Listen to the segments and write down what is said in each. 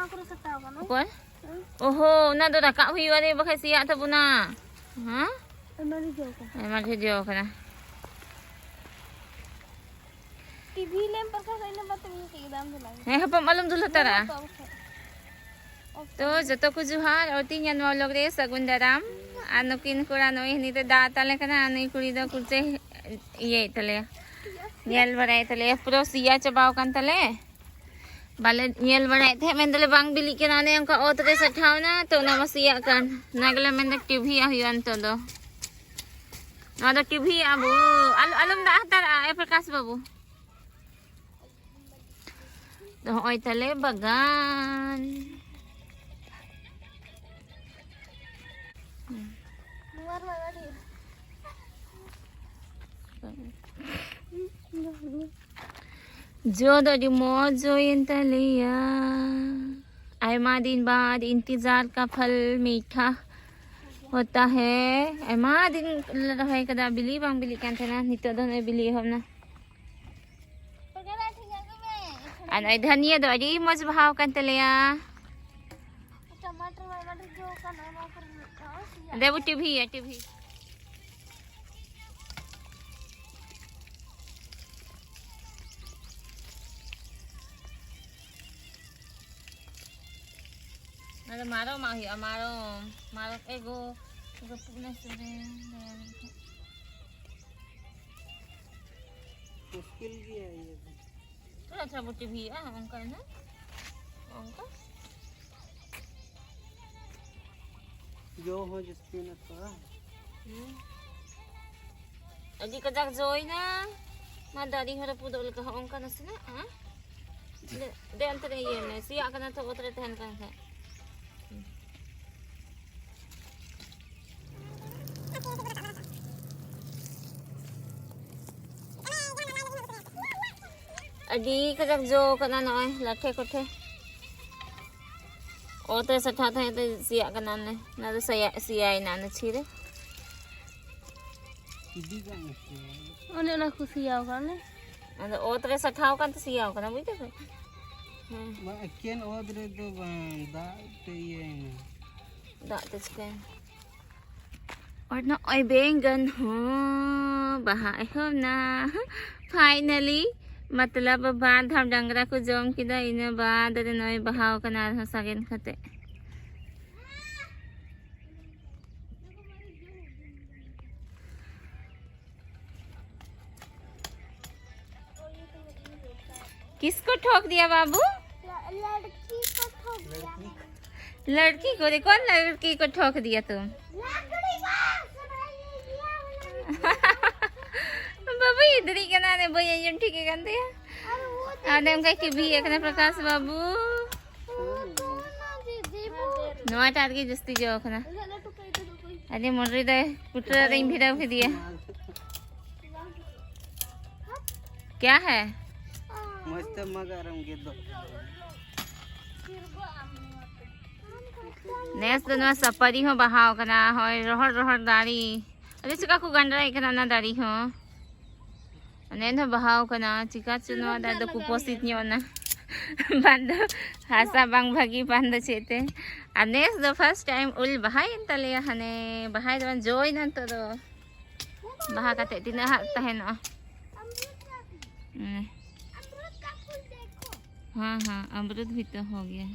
Okon? Oho, na do rakap huyu ada bakai siap tu buna. Ha? Emang hijau kan? TV lempar ka sa ina batang kidam lang. Apa malam dulu tara? तो जतो को जुहार और तीन जनवा लोग रे सगुंदराम अनुकिन कुरानो हिनी तो दाता ले कना अनु कुड़ी दो कुछ ये तले नेल बराय तले प्रो सिया चबाव कन तले बाले नेल बराय थे मैं तले बांग बिली के नाने उनका ओतरे सठाव ना तो ना मसिया कन नगले में तक टीवी आहियन तो दो ना तो टीवी आबू अलम दा तारा ए प्रकाश बाबू तो ओय तले बगान जो दो मौजो इंतलिया आयमा दिन बाद इंतजार का फल मीठा होता है आयमा दिन रहे कदा बिली बांग बिली कान थे ना नितो दो ने बिली हम ना अन धनिया दो अजी मज भाव कान तलिया टमाटर जो का देबू टीवी है TV ada maro mah ya maro ego punya sering मुश्किल भी है ये तो अच्छा बुटी भी है उनका ना उनका जो हो जिसकी न तो अजी कजाक जोई ना madari hara pudol ka uनका ना से ना हां दे अंतर ये ने सिया kana तो उतरे तहन का है अजी कजक जो कना नय लखे कोठे ओते सठा थे ते सिया कना ने ना तो सिया ना ने छिरे किदी का ओने ना खुशियाव काने अंद ओते सठाव कन सिया कना बुझते मा केन ओदरे दो दा ते ये दा ते और ना ओय बैंगन हो बहाय हो ना फाइनली मतलब बाद हम डंगरा को जम किदा इन बाद नय बहाव कना हो सगेन खते किसको ठोक दिया बाबू लड़की को ठोक दिया लड़की को कौन लड़की को ठोक दिया तुम बाबू इधर ही कना ने भैया ये ठीक है कंदे आदम का की भी एक ने प्रकाश बाबू नवा टार की जस्ती जो खना अरे मोरी दे पुटरा रे भिड़ा के दिया क्या है मस्त मगरम के दो नेस दोनों सपरी हो बहाव कना हो रहर रहर दाढ़ी अरे चिका को गंडरा एक ना दाढ़ी हो अने न बहाव कना चिका चुनो दा दो कुपोसित न्यो ना बंद हासा बांग भागी बंद चेते अनेस द फर्स्ट टाइम उल बहाय तले हने बहाय दन जोय न तो दो बहा काते तिना हा तहन हाँ हाँ अमृत भी तो हो गया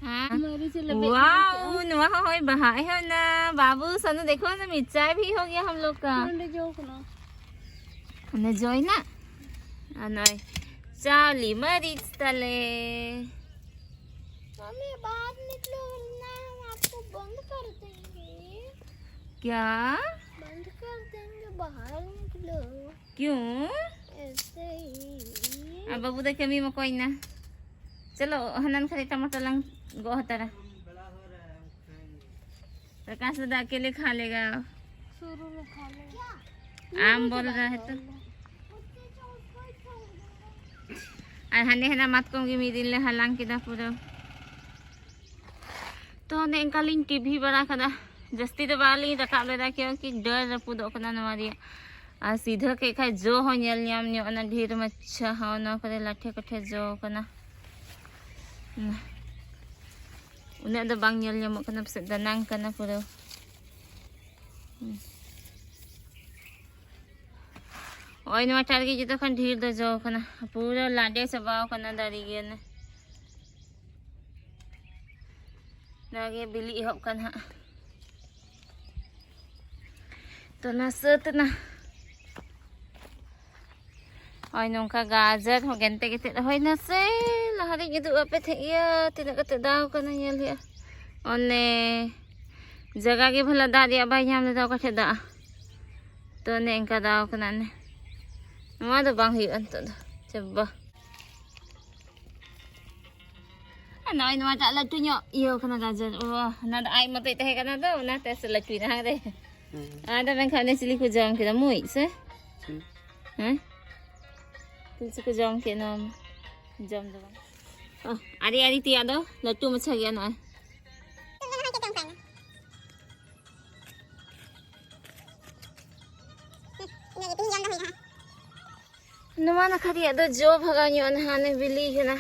वाओ नुआ होय बहाय है ना बाबू सनु देखो ना मिर्चाई भी हो गया हम लोग का हमने जोई ना अनय चाली मरीच तले मम्मी बाहर निकलो वरना हम आपको बंद कर देंगे क्या बंद कर देंगे बाहर निकलो क्यों ऐसे ही अब बाबू देखे मी कोई ना चलो हनन खरे टमाटर लंग गो हतारा प्रकाश दादा अकेले खा लेगा शुरू में खा ले आम बोल रहा है तो हने हना मत कहूँगी मेरी ले हलांग किदा पूरा तो हने इनका लिंक टीवी बड़ा कदा जस्ती तो बाली रखा ले रहा क्योंकि डर रपूदो कना नवा दिया आ सीधा के खाय जो हो नेल ᱧᱟᱢ ᱧᱚᱜ ᱚᱱᱟ ढेर मच्छा हो न करे लाठे कठे जो कना उन्हें दो बांग नेल ᱧᱟᱢᱚᱜ कना पसे दनांग कना पूरा ओय नवा टारगे जतो खन ढेर दो जो कना पूरा लाडे सबाव कना दारी गे ने नागे बिली एहब कन हा तो ना सत ना ओय नोंका गाजर हो गेंते गेते होय ना से लहारी गिदु आपे थे या तिना कते दाव कना नेल हिया ओने जगह के भला दा दिया बाय ᱧᱟᱢ ᱞᱮᱫᱟ ᱚᱠᱟ ᱴᱷᱮ ᱫᱟ तो ने इनका दाव कना ने नवा दो बांग हुई अंत दो चबा नॉय नवा टा लटू ᱧᱚᱜ इयो कना गाजर ओ ना दा आई मते तहे कना दो ना ते से लटू ना रे ada men khane chili ko jam ke mui se हैं तुलसी को जम के नाम जम दो अरे अरे तिया दो लट्टू मछा गया ना नवा ना खरिया दो जो भगानियो नहाने बिली है ना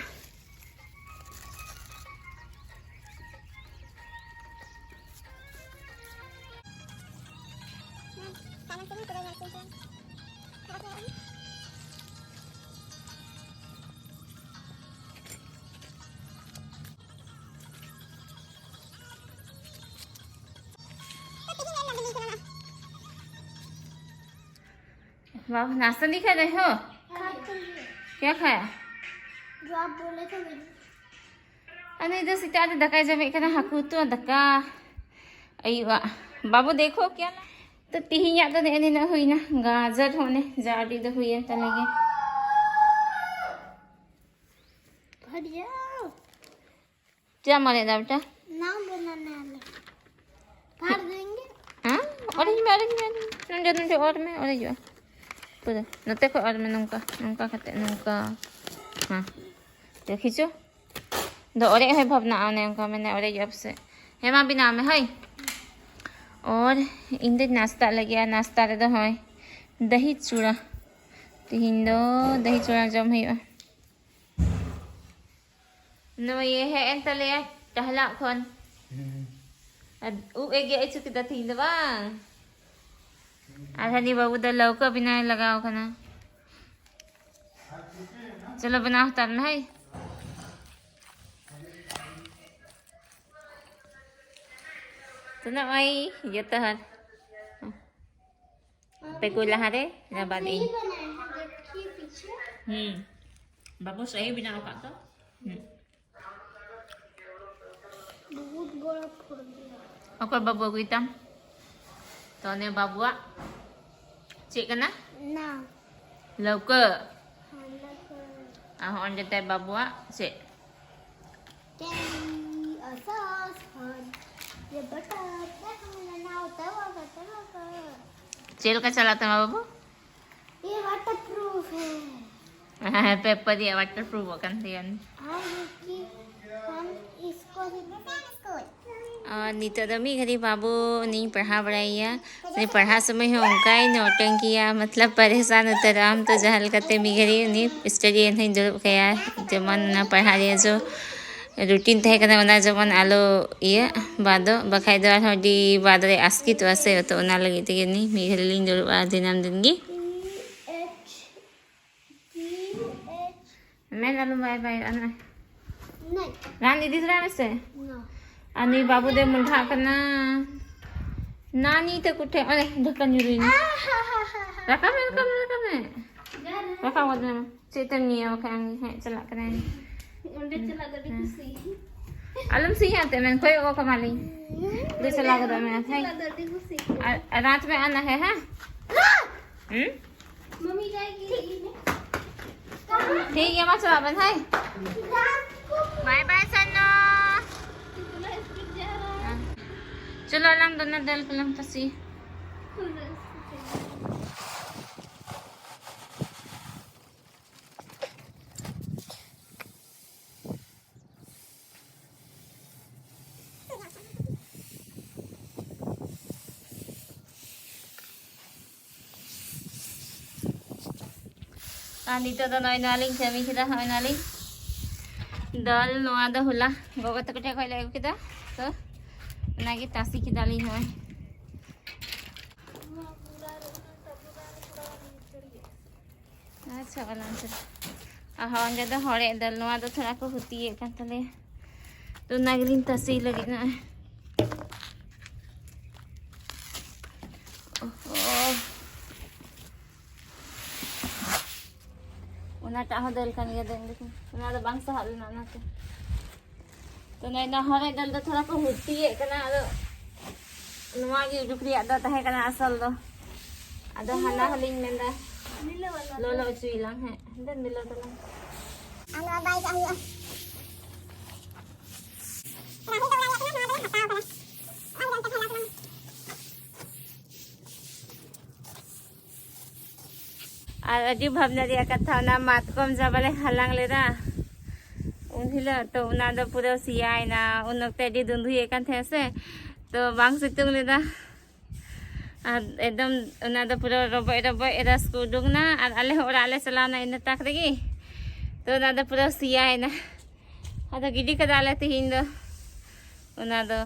बाबू नाश्ता नहीं खा रहे हो क्या खाया जो आप बोले थे अने इधर सिटा दे दका जमे कना हाकू तो दका अयुआ बाबू देखो क्या तो तिहिया तो ने ना हुई ना गाजर होने जाडी तो हुई त लगे बढ़िया क्या मारे दा बेटा नाम बनाने वाले फाड़ देंगे हां ऑरेंज में नंदे और में ऑरेंज पूरा नते को और में नंका नंका कते नंका हां देखिछो दो ओरे है भावना आने उनका मैंने ओरे जब से हेमा बिना में है और इंदे नाश्ता लगिया नाश्ता रे दो है दही चूड़ा तीन दो दही चूड़ा जम है नो ये है एंतले टहला खन उ एगे एचु के दथी दबा आधानी बाबू द लौका बिना लगाओ कना चलो बनाओ तब में है तो ना आई ये तो हर पे कोई लहारे ना बादी देखिए पीछे बाबू सही बनाओ का तो बहुत बड़ा फूल गया ओकर बाबू को इतम तो ने बाबुआ चेक करना ना लौका हम लोग आ होन जते बाबुआ से कैरी असास हन ये बटर हम ना होता है वो बटर चेल का चलाता है बाबू ये वाटरप्रूफ है पेपर ये वाटरप्रूफ kan tiyan हम इसको नीतो दमी घरी बाबू नहीं पढ़ा बढ़ाइया नहीं पढ़ा समय हो उनका ही नौटंकिया मतलब परेशान उतर आम तो जहल करते मी घरी नहीं स्टडी नहीं जो कया जमन ना पढ़ा रहे जो रूटीन तहे कना ओना जमन आलो ये बादो बखाय दो हडी बादरे आस्की तो आसे तो ओना लगी ते नहीं मी घरी लिन जो दिनम दिन गी मैं लालू बाय बाय अना नहीं रान दीदी सरा में से ना अनि बाबू दे मुंढा कना नानी तो कुठे अरे ढक्कन युरी रखा में रखा वो दे चेतन ये ओके है चला करे उन्हें चला कर खुशी अलम सी आते मैं कोई को कमाली दे चला कर मैं है दर्दी खुशी रात में आना है हां मम्मी जाएगी ठीक है मां चला बन है बाय बाय सन्नो चलो alam doon na dahil ko lang kasi Nito do noy naling kami kita hoy naling dal noa do hula gogo to kete koy lagu kita to nagi tasi kita li hoy acha alam se ahon jada hore dal noa do thora ko huti kan tale to nagrin tasi lagi na oh una taho dal kan ya den देखो una do bang sahal na na to nai na hore dal do thora ko huti kana ado nuwa gi dukri ada tahe kana asal do ada hana haling menda lolo cui lang he dan milo to lang Ano bay ka hiyo? आजी भावना दिया कथा ना मातकम जबले हलांग लेदा उनहिला तो उना the पूरा सियाय ना उन वक्त जी दुंधु एकान थे से तो बांग सितुंग लेदा एकदम उना द पूरा रबय रबय एरा स्कूडुंग ना आले ओरा आले सलाना इन ताक देगी तो उना द पूरा सियाय ना आदा गिडी कदाले तिहिन दो उना द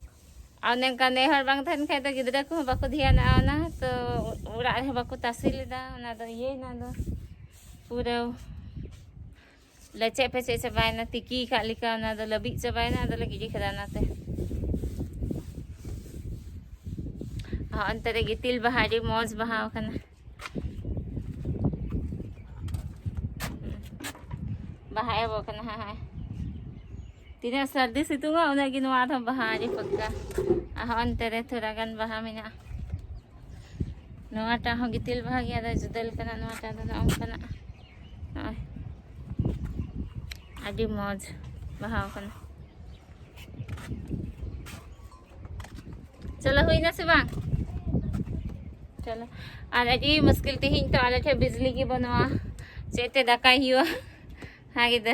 आने का नेहर बांग थन खाय तो गिदरा को बाको ध्यान आना तो उड़ा रे बाको तासी लेदा ना तो ये ना दो पूरा लचे पे से बाय ना तिकी खालिका ना तो लबी से बाय ना तो लगी खदाना ते हां अंतरे गितिल बहारी मौज बहाव कना बहाय वो कना हां तीना सर्दी सितुंगा उना गिन वाथ बहारी पक्का ahon tere thuragan baha mina noa ta ho gitil bahagi ada judal kana noa ta da am kana ay adi moj baha kana चलो हुई ना से bang चलो आज adi मुश्किल तिहिन तो आले थे बिजली की बनवा चेते दका हियो हागे द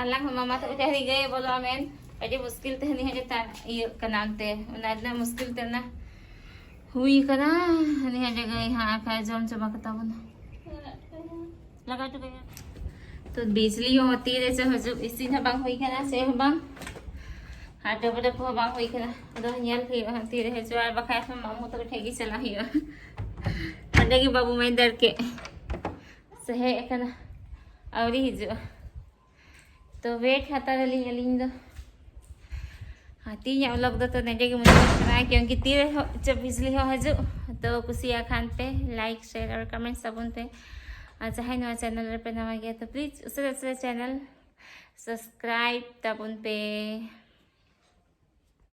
अल्लाह मामा तो उठे गए बोलो आमेन अजे मुश्किल ते नहीं है ता ये कनाते उना मुश्किल ते ना हुई कना नहीं है गए हां का जम चबा कता बना लगा तो गया तो बिजली होती रे से हजु इसी ना बांग हुई कना से बांग हाटे बड़े को बांग हुई कना दो न्याल ही हती रे जो आ बखा से मामू तो ठेगी चला ही अंडे की बाबू मैं डर के सहे कना और ही जो तो वेट खाता रही अलिंग दो हाथी या लोग दो तो नेजे के मुझे करना क्योंकि तीर जब बिजली हो हजू तो कुसिया खान पे लाइक शेयर और कमेंट सबन पे चाहे नवा चैनल पे नवा गया तो प्लीज़ उसे चैनल सब्सक्राइब तब उन पे